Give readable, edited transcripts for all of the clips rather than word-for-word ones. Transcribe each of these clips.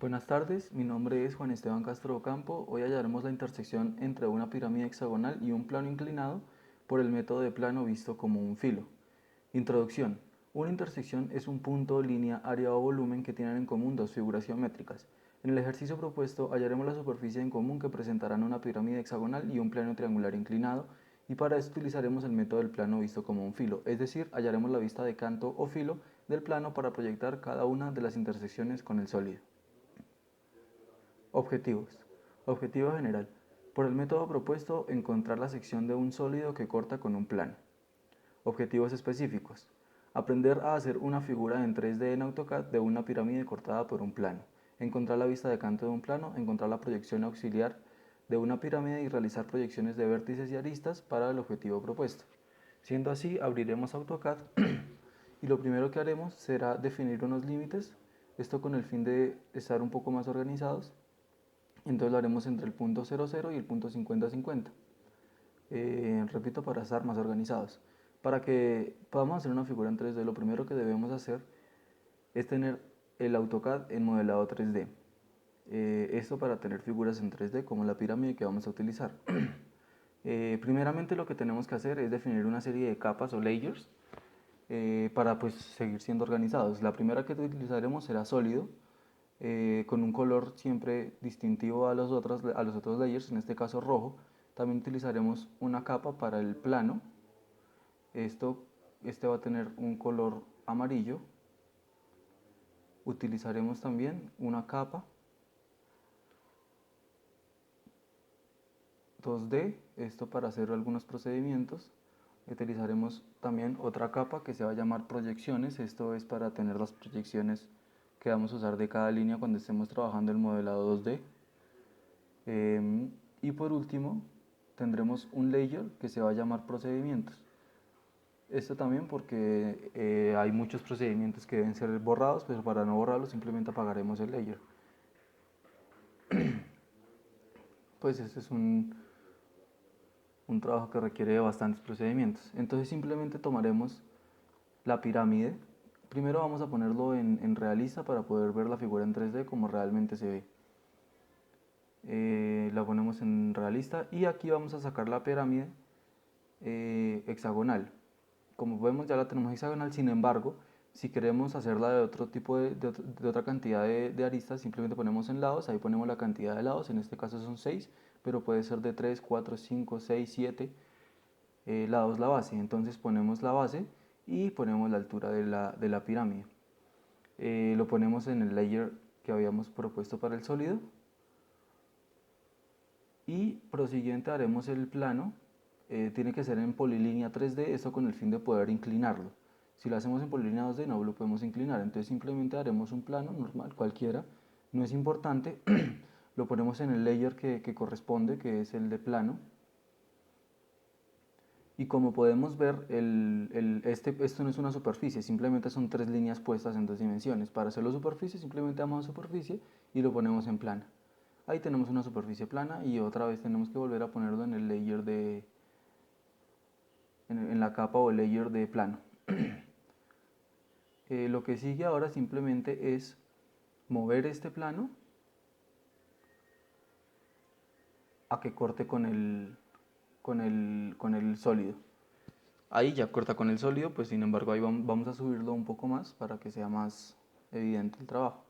Buenas tardes, mi nombre es Juan Esteban Castro Ocampo. Hoy hallaremos la intersección entre una pirámide hexagonal y un plano inclinado por el método de plano visto como un filo. Introducción. Una intersección es un punto, línea, área o volumen que tienen en común dos figuras geométricas. En el ejercicio propuesto hallaremos la superficie en común que presentarán una pirámide hexagonal y un plano triangular inclinado, y para esto utilizaremos el método del plano visto como un filo, es decir, hallaremos la vista de canto o filo del plano para proyectar cada una de las intersecciones con el sólido. Objetivos. Objetivo general. Por el método propuesto, encontrar la sección de un sólido que corta con un plano. Objetivos específicos. Aprender a hacer una figura en 3D en AutoCAD de una pirámide cortada por un plano. Encontrar la vista de canto de un plano, encontrar la proyección auxiliar de una pirámide y realizar proyecciones de vértices y aristas para el objetivo propuesto. Siendo así, abriremos AutoCAD y lo primero que haremos será definir unos límites, esto con el fin de estar un poco más organizados. Entonces lo haremos entre el punto 00 y el punto 50-50. Repito, para estar más organizados. Para que podamos hacer una figura en 3D, lo primero que debemos hacer es tener el AutoCAD en modelado 3D. Esto para tener figuras en 3D como la pirámide que vamos a utilizar. Primeramente lo que tenemos que hacer es definir una serie de capas o layers para pues seguir siendo organizados. La primera que utilizaremos será sólido, con un color siempre distintivo a los otros layers, en este caso rojo. También utilizaremos una capa para el plano. Este va a tener un color amarillo. Utilizaremos también una capa 2D, esto para hacer algunos procedimientos. Utilizaremos también otra capa que se va a llamar proyecciones. Esto es para tener las proyecciones que vamos a usar de cada línea cuando estemos trabajando el modelado 2D. Y por último tendremos un layer que se va a llamar procedimientos. Esto también porque hay muchos procedimientos que deben ser borrados, pero para no borrarlos simplemente apagaremos el layer. Pues este es un trabajo que requiere bastantes procedimientos. Entonces simplemente tomaremos la pirámide. Primero vamos a ponerlo en realista para poder ver la figura en 3D como realmente se ve. La ponemos en realista y aquí vamos a sacar la pirámide hexagonal. Como vemos ya la tenemos hexagonal, sin embargo, si queremos hacerla de otro tipo de otra cantidad de aristas, simplemente ponemos en lados, ahí ponemos la cantidad de lados, en este caso son 6, pero puede ser de 3, 4, 5, 6, 7 lados la base. Entonces ponemos la base y ponemos la altura de la pirámide. Lo ponemos en el layer que habíamos propuesto para el sólido. Y prosiguiente haremos el plano. Tiene que ser en polilínea 3D, esto con el fin de poder inclinarlo. Si lo hacemos en polilínea 2D no lo podemos inclinar, entonces simplemente haremos un plano normal, cualquiera, no es importante. Lo ponemos en el layer que corresponde, que es el de plano. Y como podemos ver, esto no es una superficie, simplemente son tres líneas puestas en dos dimensiones. Para hacerlo superficie, simplemente damos a superficie y lo ponemos en plana. Ahí tenemos una superficie plana y otra vez tenemos que volver a ponerlo en el layer en la capa o layer de plano. Lo que sigue ahora simplemente es mover este plano a que corte con el sólido. Ahí ya corta con el sólido, pues sin embargo ahí vamos a subirlo un poco más para que sea más evidente el trabajo.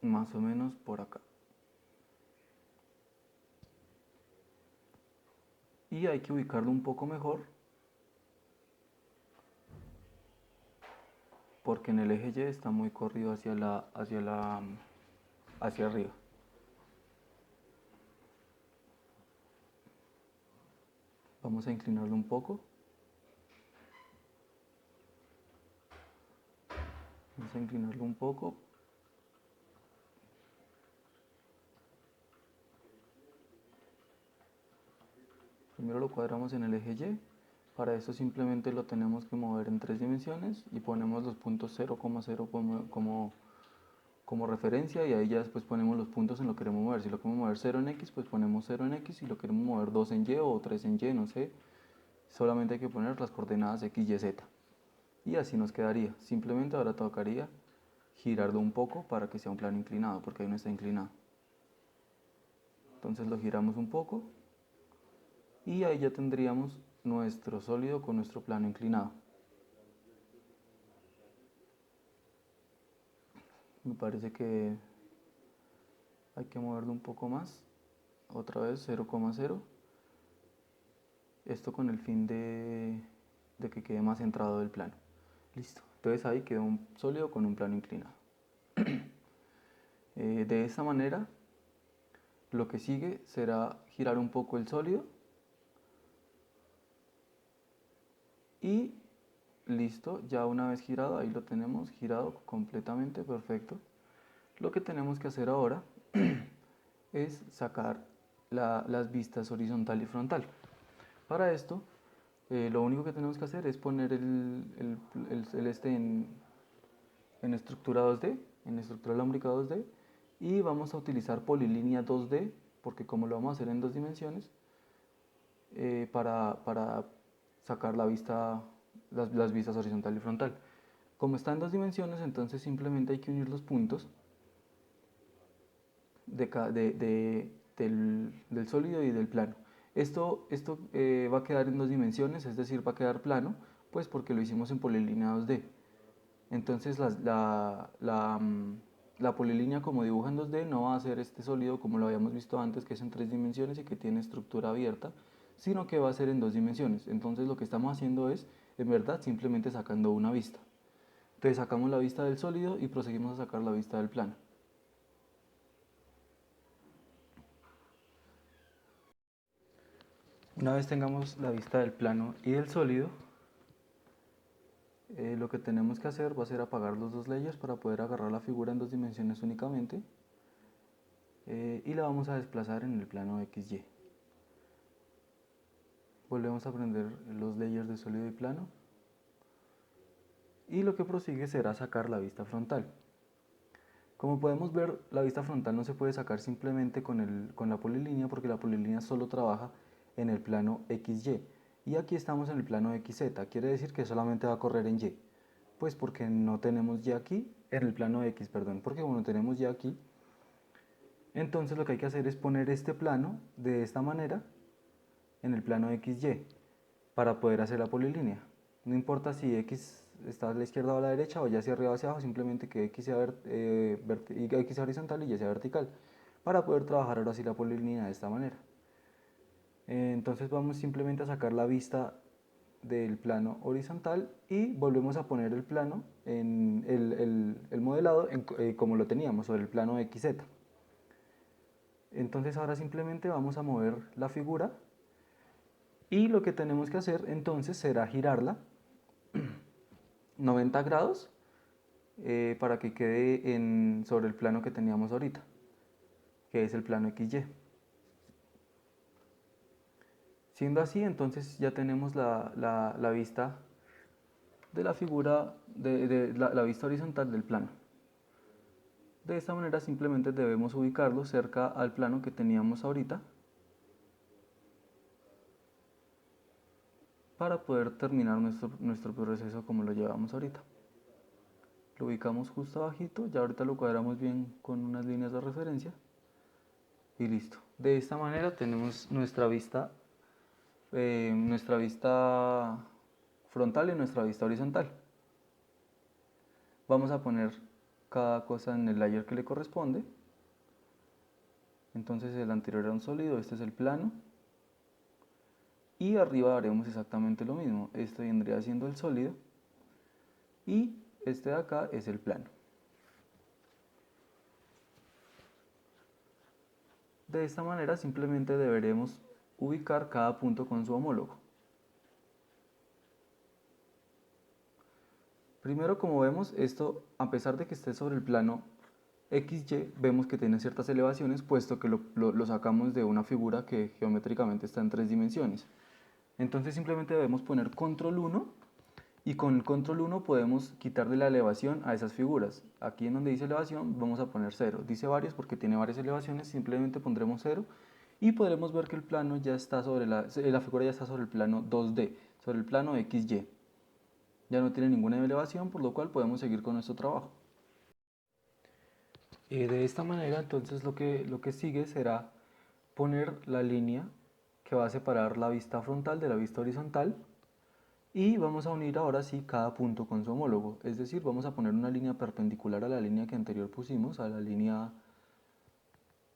Más o menos por acá. Y hay que ubicarlo un poco mejor, porque en el eje Y está muy corrido hacia arriba. Vamos a inclinarlo un poco. Vamos a inclinarlo un poco. Primero lo cuadramos en el eje Y. Para eso simplemente lo tenemos que mover en 3 dimensiones y ponemos los puntos 0,0 como referencia, y ahí ya después ponemos los puntos en lo que queremos mover. Si lo queremos mover 0 en X, pues ponemos 0 en X. Si lo queremos mover 2 en Y o 3 en Y, no sé. Solamente hay que poner las coordenadas X, Y, Z. y así nos quedaría. Simplemente ahora tocaría girarlo un poco para que sea un plano inclinado, porque ahí no está inclinado. Entonces lo giramos un poco y ahí ya tendríamos nuestro sólido con nuestro plano inclinado. Me parece que hay que moverlo un poco más. Otra vez 0,0. Esto con el fin de que quede más centrado el plano. Listo. Entonces ahí quedó un sólido con un plano inclinado. De esta manera, lo que sigue será girar un poco el sólido. Y listo, ya una vez girado, ahí lo tenemos girado completamente perfecto. Lo que tenemos que hacer ahora es sacar las vistas horizontal y frontal. Para esto, lo único que tenemos que hacer es poner el este en estructura 2D, en estructura lómbrica 2D, y vamos a utilizar polilínea 2D, porque como lo vamos a hacer en dos dimensiones, para sacar las vistas horizontal y frontal. Como está en dos dimensiones, entonces simplemente hay que unir los puntos del sólido y del plano. Esto va a quedar en dos dimensiones, es decir, va a quedar plano, pues porque lo hicimos en polilínea 2D. Entonces la polilínea, como dibuja en 2D, no va a ser este sólido como lo habíamos visto antes, que es en tres dimensiones y que tiene estructura abierta, sino que va a ser en dos dimensiones. Entonces lo que estamos haciendo es, en verdad, simplemente sacando una vista. Entonces sacamos la vista del sólido y proseguimos a sacar la vista del plano. Una vez tengamos la vista del plano y del sólido, lo que tenemos que hacer va a ser apagar los dos layers para poder agarrar la figura en dos dimensiones únicamente, y la vamos a desplazar en el plano XY. Volvemos a prender los layers de sólido y plano, y lo que prosigue será sacar la vista frontal. Como podemos ver, la vista frontal no se puede sacar simplemente con la polilínea, porque la polilínea solo trabaja en el plano XY, y aquí estamos en el plano XZ, quiere decir que solamente va a correr en Y, pues porque no tenemos Y aquí, en el plano X, perdón, porque como no tenemos Y aquí, entonces lo que hay que hacer es poner este plano de esta manera en el plano XY para poder hacer la polilínea. No importa si X está a la izquierda o a la derecha o ya hacia arriba o hacia abajo, simplemente que X sea, X sea horizontal y Y sea vertical, para poder trabajar ahora sí la polilínea de esta manera. Entonces vamos simplemente a sacar la vista del plano horizontal y volvemos a poner el plano en el modelado como lo teníamos sobre el plano XZ. Entonces ahora simplemente vamos a mover la figura y lo que tenemos que hacer entonces será girarla 90 grados, para que quede sobre el plano que teníamos ahorita, que es el plano XY. Siendo así, entonces ya tenemos la vista de la figura, la vista horizontal del plano. De esta manera simplemente debemos ubicarlo cerca al plano que teníamos ahorita para poder terminar nuestro proceso como lo llevamos ahorita. Lo ubicamos justo abajito, ya ahorita lo cuadramos bien con unas líneas de referencia y listo. De esta manera tenemos nuestra vista frontal y nuestra vista horizontal. Vamos a poner cada cosa en el layer que le corresponde. Entonces el anterior era un sólido, este es el plano. Y arriba haremos exactamente lo mismo. Este vendría siendo el sólido y este de acá es el plano. De esta manera simplemente deberemos ubicar cada punto con su homólogo. Primero, como vemos, esto, a pesar de que esté sobre el plano XY, vemos que tiene ciertas elevaciones, puesto que lo sacamos de una figura que geométricamente está en tres dimensiones. Entonces simplemente debemos poner control 1 y con el control 1 podemos quitarle la elevación a esas figuras. Aquí en donde dice elevación vamos a poner 0. Dice varios porque tiene varias elevaciones, simplemente pondremos 0 y podremos ver que el plano ya está sobre la figura ya está sobre el plano 2D, sobre el plano XY. Ya no tiene ninguna elevación, por lo cual podemos seguir con nuestro trabajo. De esta manera, entonces lo que sigue será poner la línea que va a separar la vista frontal de la vista horizontal y vamos a unir ahora sí cada punto con su homólogo, es decir, vamos a poner una línea perpendicular a la línea que anterior pusimos, a la línea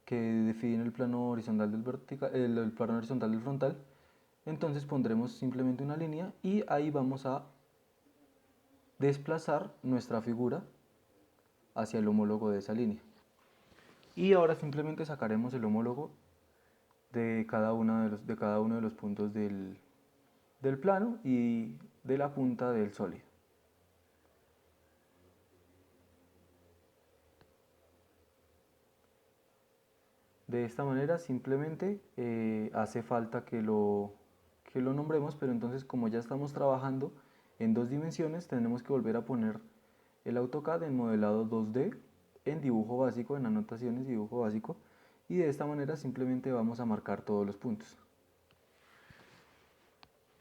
que define el plano horizontal del vertical, el plano horizontal del frontal. Entonces pondremos simplemente una línea y ahí vamos a desplazar nuestra figura hacia el homólogo de esa línea. Y ahora simplemente sacaremos el homólogo de cada uno de los puntos del plano y de la punta del sólido. De esta manera simplemente hace falta que lo nombremos, pero entonces como ya estamos trabajando en dos dimensiones, tenemos que volver a poner el AutoCAD en modelado 2D, en dibujo básico, en anotaciones, dibujo básico, y de esta manera simplemente vamos a marcar todos los puntos.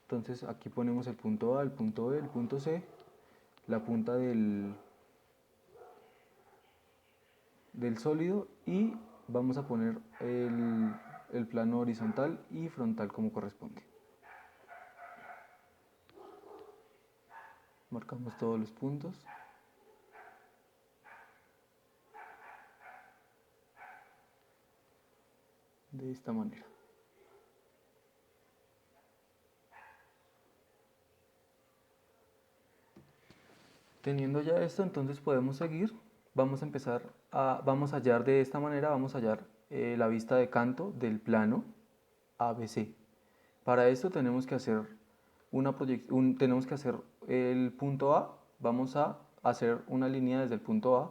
Entonces aquí ponemos el punto A, el punto B, el punto C, la punta del sólido y vamos a poner el plano horizontal y frontal como corresponde. Marcamos todos los puntos. De esta manera. Teniendo ya esto, entonces podemos seguir. Vamos a empezar vamos a hallar de esta manera, vamos a hallar la vista de canto del plano ABC. Para esto tenemos que hacer tenemos que hacer el punto A, vamos a hacer una línea desde el punto A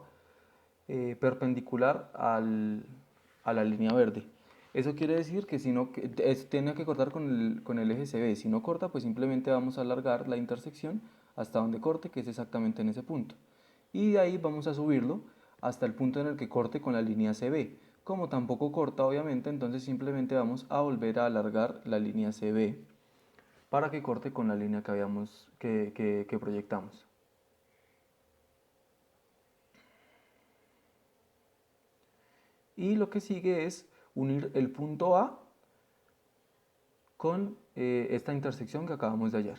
perpendicular a la línea verde. Eso quiere decir que si no, tiene que cortar con el eje CB. Si no corta, pues simplemente vamos a alargar la intersección hasta donde corte, que es exactamente en ese punto. Y de ahí vamos a subirlo hasta el punto en el que corte con la línea CB. Como tampoco corta, obviamente, entonces simplemente vamos a volver a alargar la línea CB para que corte con la línea que proyectamos. Y lo que sigue es unir el punto A con esta intersección que acabamos de hallar.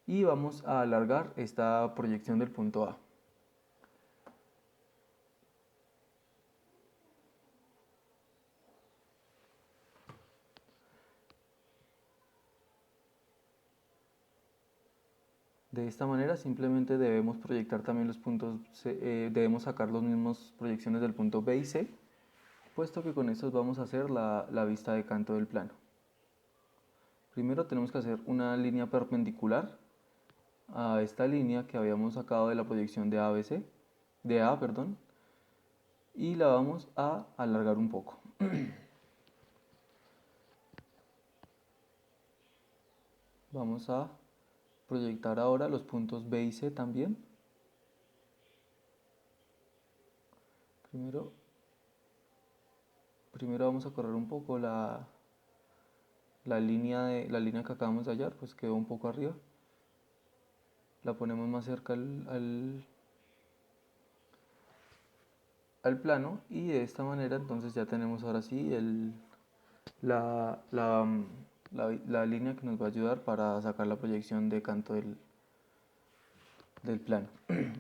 Y vamos a alargar esta proyección del punto A. De esta manera simplemente debemos proyectar también los puntos, debemos sacar las mismas proyecciones del punto B y C, puesto que con estos vamos a hacer la vista de canto del plano. Primero tenemos que hacer una línea perpendicular a esta línea que habíamos sacado de la proyección de ABC, de A, perdón, y la vamos a alargar un poco. Vamos a proyectar ahora los puntos B y C también. Primero vamos a correr un poco la línea que acabamos de hallar, pues quedó un poco arriba. La ponemos más cerca al plano y de esta manera entonces ya tenemos ahora sí la, la, la línea que nos va a ayudar para sacar la proyección de canto del plano.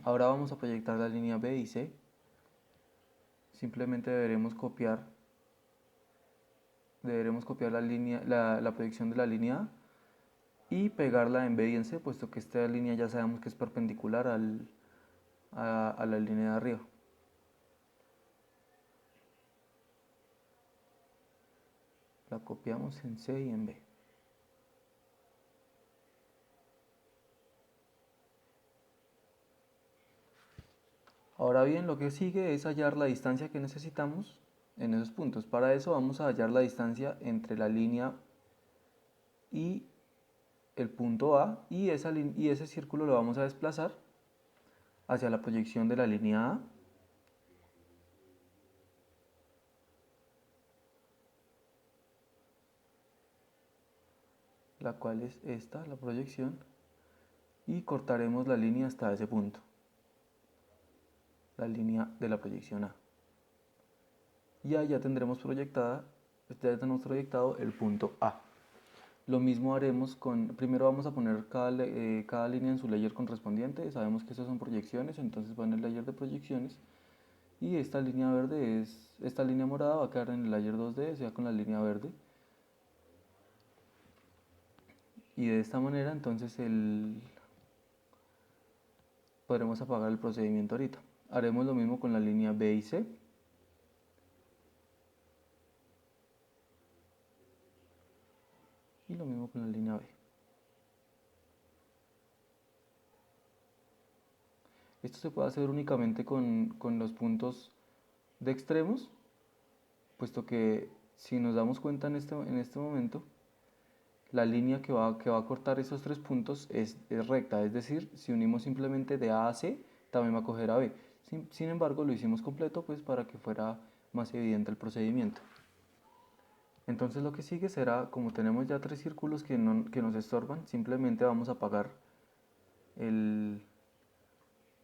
Ahora vamos a proyectar la línea B y C. Simplemente deberemos copiar la proyección de la línea A y pegarla en B y en C, puesto que esta línea ya sabemos que es perpendicular a la línea de arriba. La copiamos en C y en B. Ahora bien, lo que sigue es hallar la distancia que necesitamos en esos puntos. Para eso vamos a hallar la distancia entre la línea y el punto A y ese círculo lo vamos a desplazar hacia la proyección de la línea A. la cual es esta, la proyección, y cortaremos la línea hasta ese punto, la línea de la proyección A. Y ahí ya tendremos proyectado el punto A. Lo mismo haremos primero vamos a poner cada línea en su layer correspondiente. Sabemos que estas son proyecciones, entonces va en el layer de proyecciones. Y esta línea verde esta línea morada va a quedar en el layer 2D, o sea, con la línea verde. Y de esta manera entonces podremos apagar el procedimiento ahorita. Haremos lo mismo con la línea B y C. Y lo mismo con la línea B. Esto se puede hacer únicamente con los puntos de extremos, puesto que si nos damos cuenta en este momento, la línea que va a cortar esos tres puntos es recta, es decir, si unimos simplemente de A a C, también va a coger a B. Sin embargo, lo hicimos completo pues para que fuera más evidente el procedimiento. Entonces lo que sigue será, como tenemos ya tres círculos que nos estorban, simplemente vamos a apagar el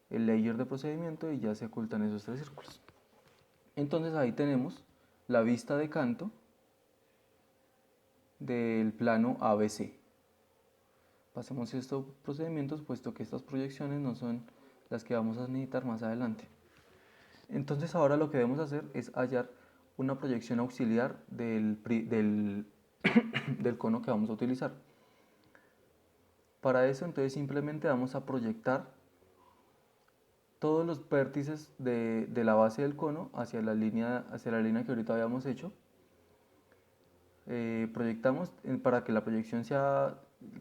layer de procedimiento y ya se ocultan esos tres círculos. Entonces ahí tenemos la vista de canto del plano ABC. Pasemos estos procedimientos puesto que estas proyecciones no son las que vamos a necesitar más adelante. Entonces ahora lo que debemos hacer es hallar una proyección auxiliar del cono que vamos a utilizar. Para eso entonces simplemente vamos a proyectar todos los vértices de la base del cono hacia la línea que ahorita habíamos hecho. Proyectamos para que la proyección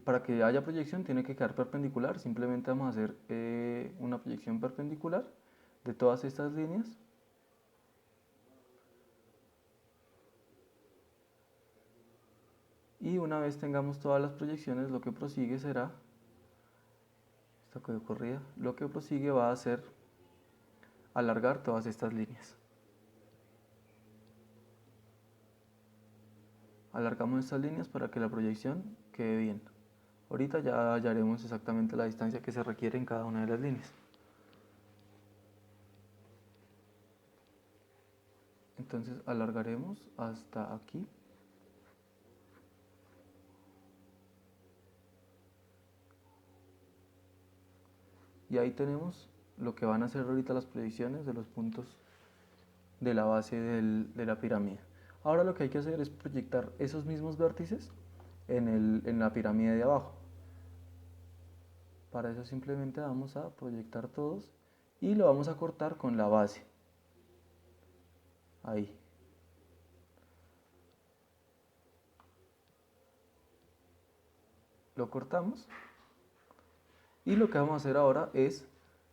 para que haya proyección tiene que quedar perpendicular. Simplemente vamos a hacer una proyección perpendicular de todas estas líneas. Y una vez tengamos todas las proyecciones, lo que prosigue será, esto que ocurría, lo que prosigue va a ser alargar todas estas líneas. Alargamos estas líneas para que la proyección quede bien. Ahorita ya hallaremos exactamente la distancia que se requiere en cada una de las líneas. Entonces alargaremos hasta aquí. Y ahí tenemos lo que van a ser ahorita las proyecciones de los puntos de la base de la pirámide. Ahora lo que hay que hacer es proyectar esos mismos vértices en la pirámide de abajo. Para eso simplemente vamos a proyectar todos y lo vamos a cortar con la base. Ahí. Lo cortamos. Y lo que vamos a hacer ahora es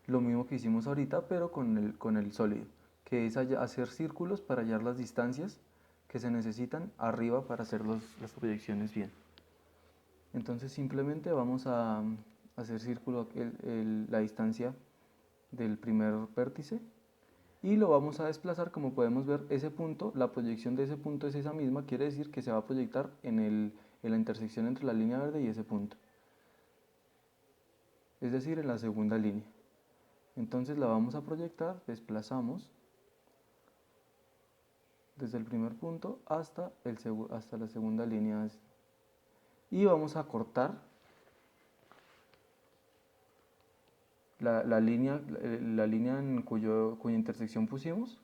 lo mismo que hicimos ahorita, pero con el sólido, que es hacer círculos para hallar las distancias que se necesitan arriba para hacer las proyecciones bien. Entonces simplemente vamos a hacer círculo la distancia del primer vértice y lo vamos a desplazar. Como podemos ver, ese punto, la proyección de ese punto es esa misma, quiere decir que se va a proyectar en la intersección entre la línea verde y ese punto, es decir, en la segunda línea. Entonces la vamos a proyectar, desplazamos desde el primer punto hasta la segunda línea y vamos a cortar la línea en cuya intersección pusimos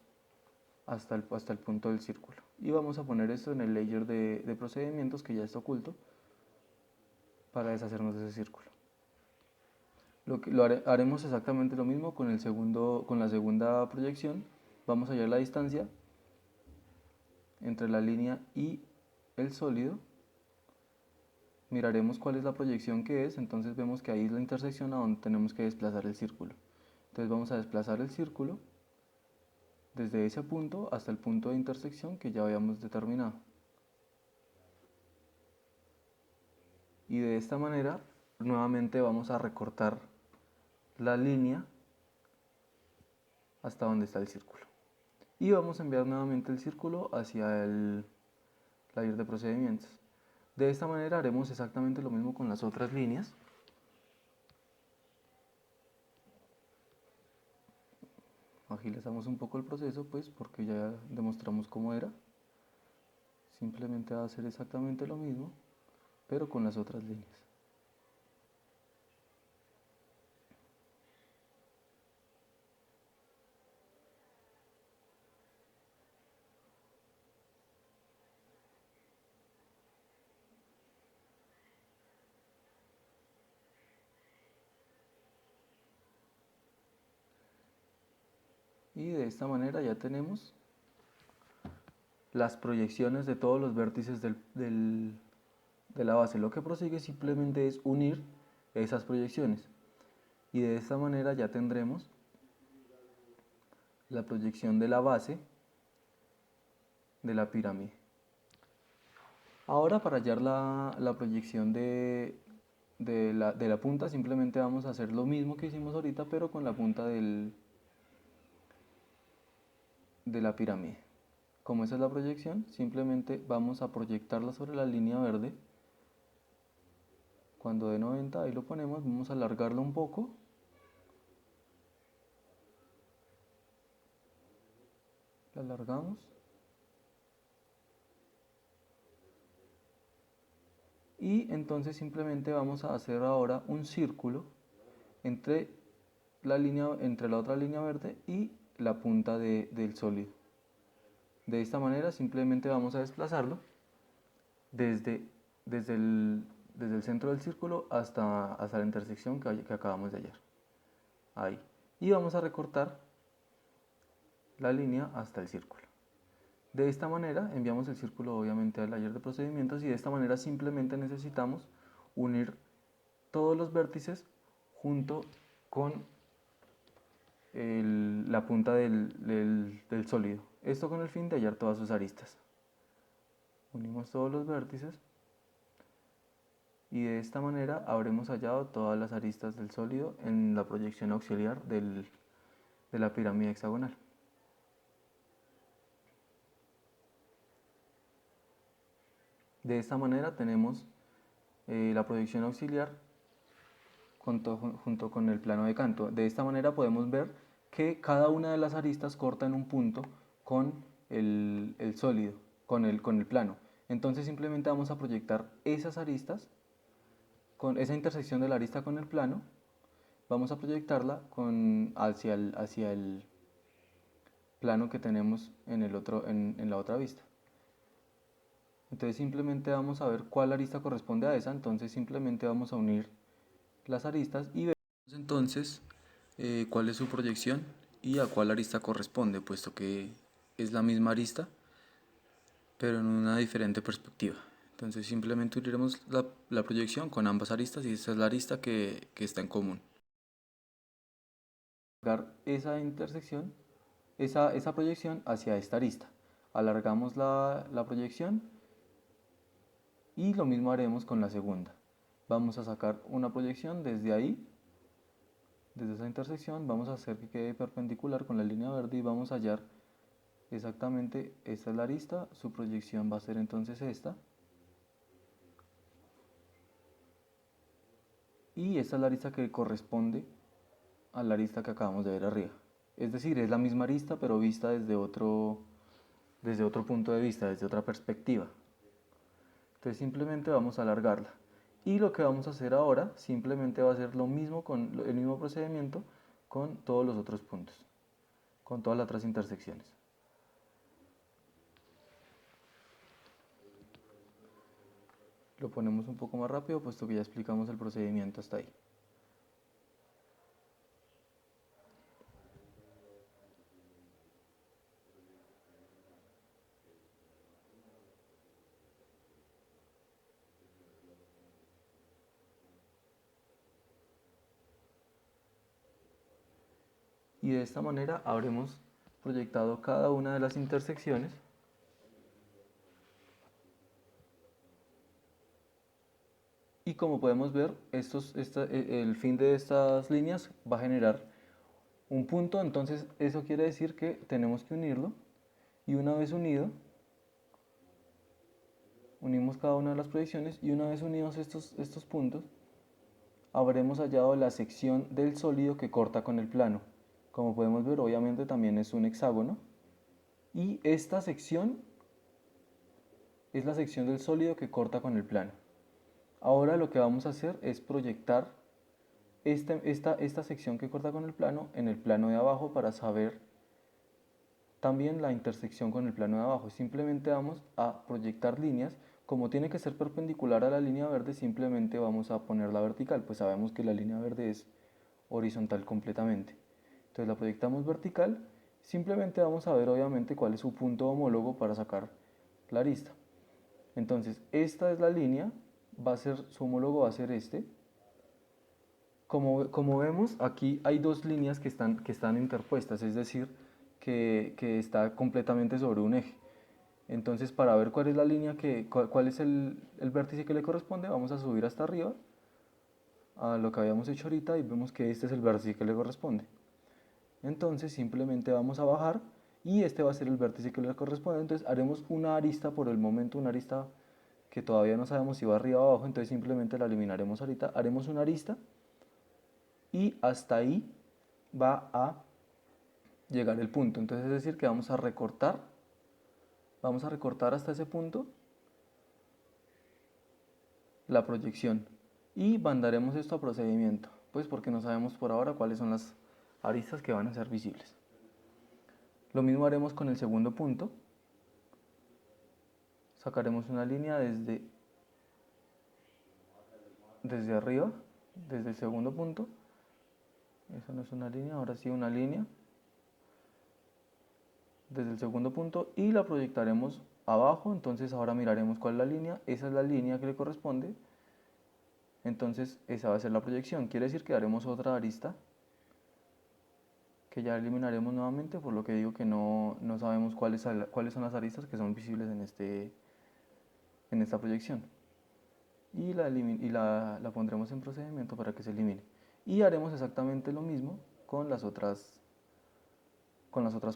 hasta el punto del círculo. Y vamos a poner esto en el layer de procedimientos que ya está oculto para deshacernos de ese círculo. Haremos exactamente lo mismo con la segunda proyección. Vamos a hallar la distancia entre la línea y el sólido. Miraremos cuál es la proyección que es, entonces vemos que ahí es la intersección a donde tenemos que desplazar el círculo. Entonces vamos a desplazar el círculo desde ese punto hasta el punto de intersección que ya habíamos determinado. Y de esta manera nuevamente vamos a recortar la línea hasta donde está el círculo. Y vamos a enviar nuevamente el círculo hacia el layer de procedimientos. De esta manera haremos exactamente lo mismo con las otras líneas. Agilizamos un poco el proceso, pues, porque ya demostramos cómo era. Simplemente va a hacer exactamente lo mismo, pero con las otras líneas. Y de esta manera ya tenemos las proyecciones de todos los vértices de la base. Lo que prosigue simplemente es unir esas proyecciones. Y de esta manera ya tendremos la proyección de la base de la pirámide. Ahora, para hallar la proyección de la punta, simplemente vamos a hacer lo mismo que hicimos ahorita, pero con la punta de la pirámide. Como esa es la proyección, simplemente vamos a proyectarla sobre la línea verde. Cuando de 90, ahí lo ponemos, vamos a alargarlo un poco. La alargamos. Y entonces simplemente vamos a hacer ahora un círculo entre entre la otra línea verde y la punta del sólido. De esta manera simplemente vamos a desplazarlo desde, desde, el, desde el centro del círculo hasta la intersección que acabamos de hallar. Ahí. Y vamos a recortar la línea hasta el círculo. De esta manera enviamos el círculo obviamente al taller de procedimientos y de esta manera simplemente necesitamos unir todos los vértices junto con la punta del sólido. Esto con el fin de hallar todas sus aristas. Unimos todos los vértices y de esta manera habremos hallado todas las aristas del sólido en la proyección auxiliar de la pirámide hexagonal. De esta manera tenemos la proyección auxiliar junto con el plano de canto. De esta manera podemos ver que cada una de las aristas corta en un punto con el sólido, con el plano. Entonces simplemente vamos a proyectar esas aristas, con esa intersección de la arista con el plano, vamos a proyectarla hacia el plano que tenemos en la otra vista. Entonces simplemente vamos a ver cuál arista corresponde a esa, entonces simplemente vamos a unir las aristas y vemos entonces cuál es su proyección y a cuál arista corresponde, puesto que es la misma arista, pero en una diferente perspectiva. Entonces simplemente uniremos la proyección con ambas aristas y esa es la arista que está en común. Esa intersección, esa proyección hacia esta arista. Alargamos la proyección y lo mismo haremos con la segunda. Vamos a sacar una proyección desde ahí, desde esa intersección, vamos a hacer que quede perpendicular con la línea verde y vamos a hallar exactamente, esta es la arista, su proyección va a ser entonces esta. Y esta es la arista que corresponde a la arista que acabamos de ver arriba. Es decir, es la misma arista pero vista desde otro punto de vista, desde otra perspectiva. Entonces simplemente vamos a alargarla. Y lo que vamos a hacer ahora simplemente va a ser lo mismo con el mismo procedimiento con todos los otros puntos, con todas las otras intersecciones. Lo ponemos un poco más rápido puesto que ya explicamos el procedimiento hasta ahí. Y de esta manera habremos proyectado cada una de las intersecciones y como podemos ver, el fin de estas líneas va a generar un punto, entonces eso quiere decir que tenemos que unirlo y una vez unido, unimos cada una de las proyecciones y una vez unidos estos puntos, habremos hallado la sección del sólido que corta con el plano. Como podemos ver, obviamente también es un hexágono. Y esta sección es la sección del sólido que corta con el plano. Ahora lo que vamos a hacer es proyectar esta sección que corta con el plano en el plano de abajo para saber también la intersección con el plano de abajo. Simplemente vamos a proyectar líneas. Como tiene que ser perpendicular a la línea verde, simplemente vamos a ponerla vertical, pues sabemos que la línea verde es horizontal completamente. Entonces la proyectamos vertical, simplemente vamos a ver obviamente cuál es su punto homólogo para sacar la arista. Entonces esta es la línea, su homólogo va a ser este. Como vemos, aquí hay dos líneas que están interpuestas, es decir, que está completamente sobre un eje. Entonces, para ver cuál es la línea cuál es el vértice que le corresponde, vamos a subir hasta arriba a lo que habíamos hecho ahorita y vemos que este es el vértice que le corresponde. Entonces, simplemente vamos a bajar y este va a ser el vértice que le corresponde. Entonces, haremos una arista por el momento, una arista que todavía no sabemos si va arriba o abajo, entonces simplemente la eliminaremos ahorita. Haremos una arista y hasta ahí va a llegar el punto. Entonces, es decir, que vamos a recortar hasta ese punto la proyección y mandaremos esto a procedimiento, pues porque no sabemos por ahora cuáles son las aristas que van a ser visibles. Lo mismo haremos con el segundo punto. Sacaremos una línea desde arriba, desde el segundo punto. Eso no es una línea, ahora sí una línea desde el segundo punto y la proyectaremos abajo. Entonces ahora miraremos cuál es la línea. Esa es la línea que le corresponde. Entonces esa va a ser la proyección. Quiere decir que haremos otra arista que ya eliminaremos nuevamente, por lo que digo que no sabemos cuáles son las aristas que son visibles en esta proyección. Y la pondremos en procedimiento para que se elimine. Y haremos exactamente lo mismo con las otras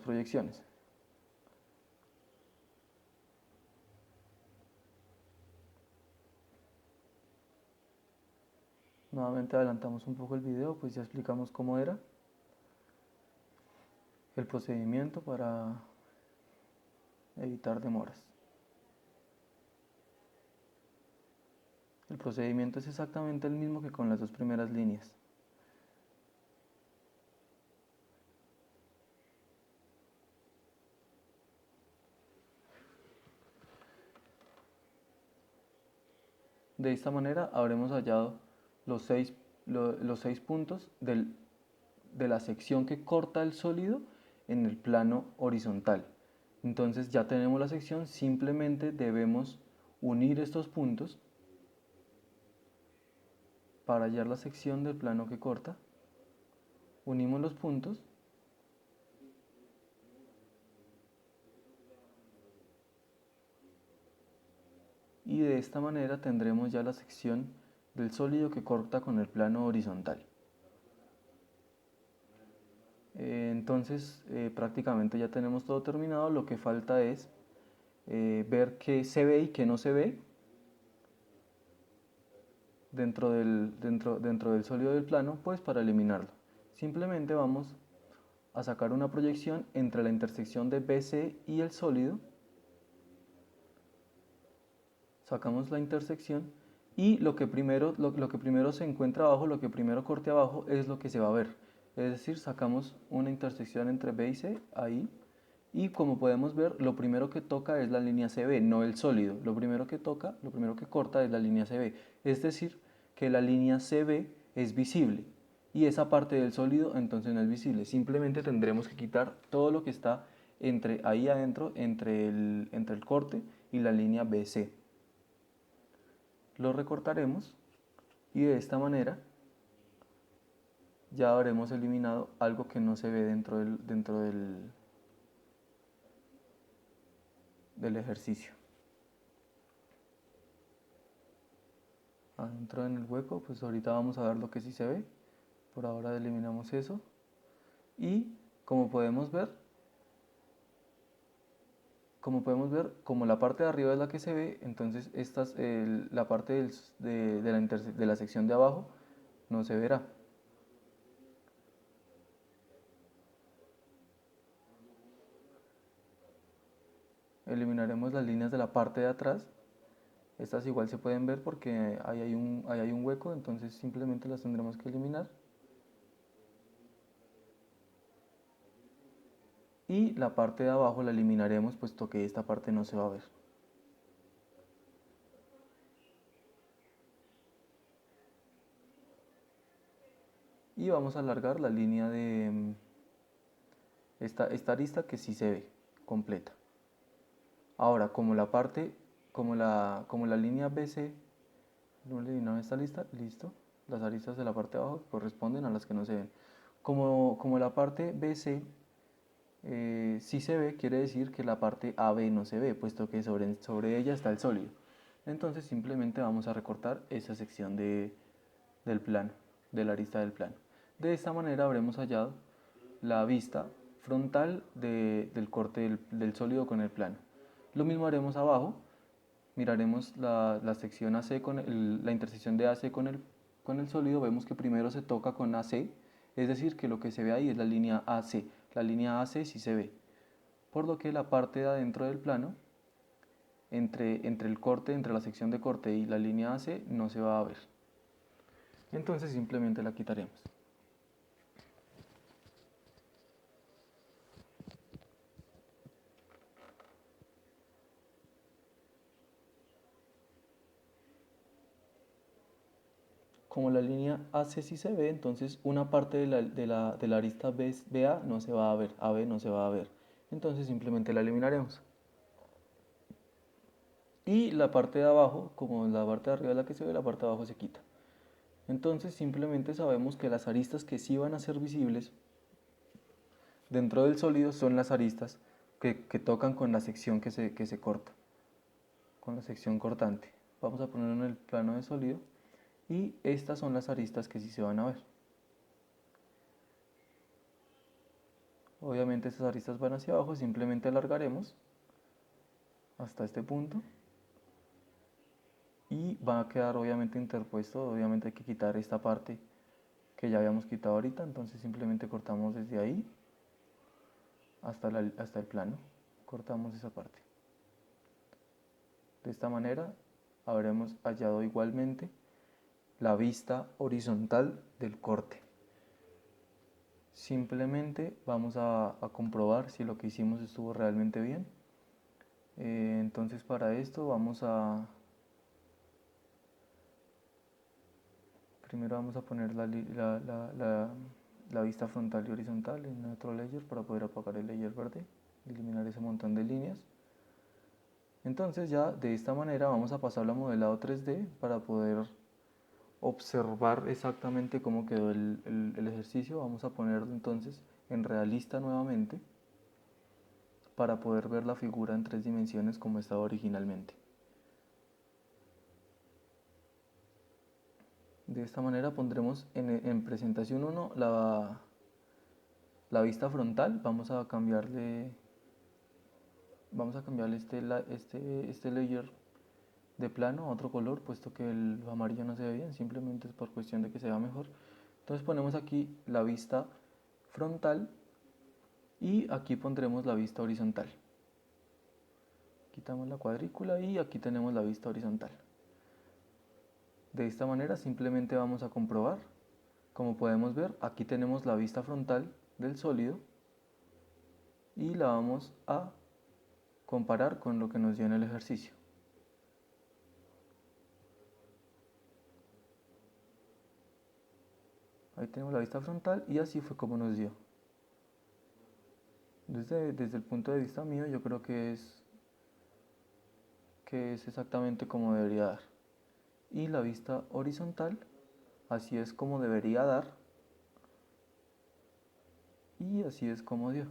proyecciones. Nuevamente adelantamos un poco el video, pues ya explicamos cómo era el procedimiento para evitar demoras. El procedimiento es exactamente el mismo que con las dos primeras líneas. De esta manera habremos hallado los seis puntos de la sección que corta el sólido en el plano horizontal. Entonces ya tenemos la sección, simplemente debemos unir estos puntos para hallar la sección del plano que corta. Unimos los puntos y de esta manera tendremos ya la sección del sólido que corta con el plano horizontal. Entonces prácticamente ya tenemos todo terminado, lo que falta es ver qué se ve y qué no se ve dentro del sólido del plano, pues para eliminarlo. Simplemente vamos a sacar una proyección entre la intersección de BC y el sólido. Sacamos la intersección y lo que primero se encuentra abajo, lo que primero corte abajo es lo que se va a ver. Es decir, sacamos una intersección entre B y C ahí. Y como podemos ver, lo primero que toca es la línea CB, no el sólido. Lo primero que corta es la línea CB. Es decir, que la línea CB es visible y esa parte del sólido entonces no es visible. Simplemente tendremos que quitar todo lo que está ahí adentro, entre el corte y la línea BC. Lo recortaremos y de esta manera ya habremos eliminado algo que no se ve dentro del ejercicio. Adentro en el hueco, pues ahorita vamos a ver lo que sí se ve. Por ahora eliminamos eso. Y como podemos ver, como podemos ver, como la parte de arriba es la que se ve, entonces la parte de la sección de abajo no se verá. Eliminaremos las líneas de la parte de atrás. Estas igual se pueden ver porque ahí hay un hueco, entonces simplemente las tendremos que eliminar. Y la parte de abajo la eliminaremos puesto que esta parte no se va a ver. Y vamos a alargar la línea de esta arista que sí se ve completa. Ahora, como la línea BC no eliminaron esta lista, listo. Las aristas de la parte de abajo corresponden a las que no se ven. Como la parte BC sí se ve, quiere decir que la parte AB no se ve, puesto que sobre ella está el sólido. Entonces simplemente vamos a recortar esa sección del plano, de la arista del plano. De esta manera habremos hallado la vista frontal del corte del sólido con el plano. Lo mismo haremos abajo, miraremos la sección AC la intersección de AC con el sólido, vemos que primero se toca con AC, es decir, que lo que se ve ahí es la línea AC. La línea AC sí se ve, por lo que la parte de adentro del plano, entre la sección de corte y la línea AC, no se va a ver. Entonces simplemente la quitaremos. Como la línea AC sí se ve, entonces una parte de la arista BA no se va a ver, AB no se va a ver. Entonces simplemente la eliminaremos. Y la parte de abajo, como la parte de arriba es la que se ve, la parte de abajo se quita. Entonces simplemente sabemos que las aristas que sí van a ser visibles dentro del sólido son las aristas que tocan con la sección que se corta, con la sección cortante. Vamos a ponerlo en el plano de sólido y estas son las aristas que sí se van a ver. Obviamente estas aristas van hacia abajo, simplemente alargaremos hasta este punto y va a quedar obviamente interpuesto, obviamente hay que quitar esta parte que ya habíamos quitado ahorita, entonces simplemente cortamos desde ahí hasta el plano, cortamos esa parte. De esta manera habremos hallado igualmente la vista horizontal del corte. Simplemente vamos a comprobar si lo que hicimos estuvo realmente bien. Entonces para esto primero vamos a poner la vista frontal y horizontal en otro layer para poder apagar el layer verde, eliminar ese montón de líneas. Entonces ya de esta manera vamos a pasarlo a modelado 3D para poder observar exactamente cómo quedó el ejercicio. Vamos a ponerlo entonces en realista nuevamente para poder ver la figura en 3 dimensiones como estaba originalmente. De esta manera pondremos en presentación 1 la vista frontal. Vamos a cambiarle este layer de plano a otro color, puesto que el amarillo no se ve bien, simplemente es por cuestión de que se vea mejor. Entonces ponemos aquí la vista frontal y aquí pondremos la vista horizontal. Quitamos la cuadrícula y aquí tenemos la vista horizontal. De esta manera simplemente vamos a comprobar. Como podemos ver, aquí tenemos la vista frontal del sólido y la vamos a comparar con lo que nos dio en el ejercicio. Ahí tenemos la vista frontal y así fue como nos dio. Desde el punto de vista mío, yo creo que es exactamente como debería dar. Y la vista horizontal, así es como debería dar. Y así es como dio.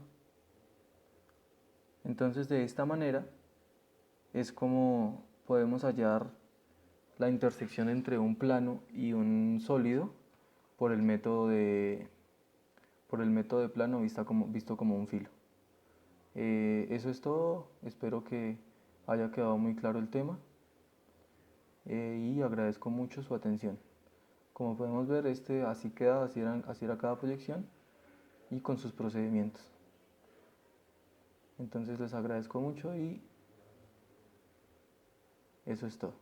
Entonces de esta manera es como podemos hallar la intersección entre un plano y un sólido por el método de plano visto como un filo. Eso es todo, espero que haya quedado muy claro el tema y agradezco mucho su atención. Como podemos ver, así queda, así era cada proyección y con sus procedimientos. Entonces les agradezco mucho y eso es todo.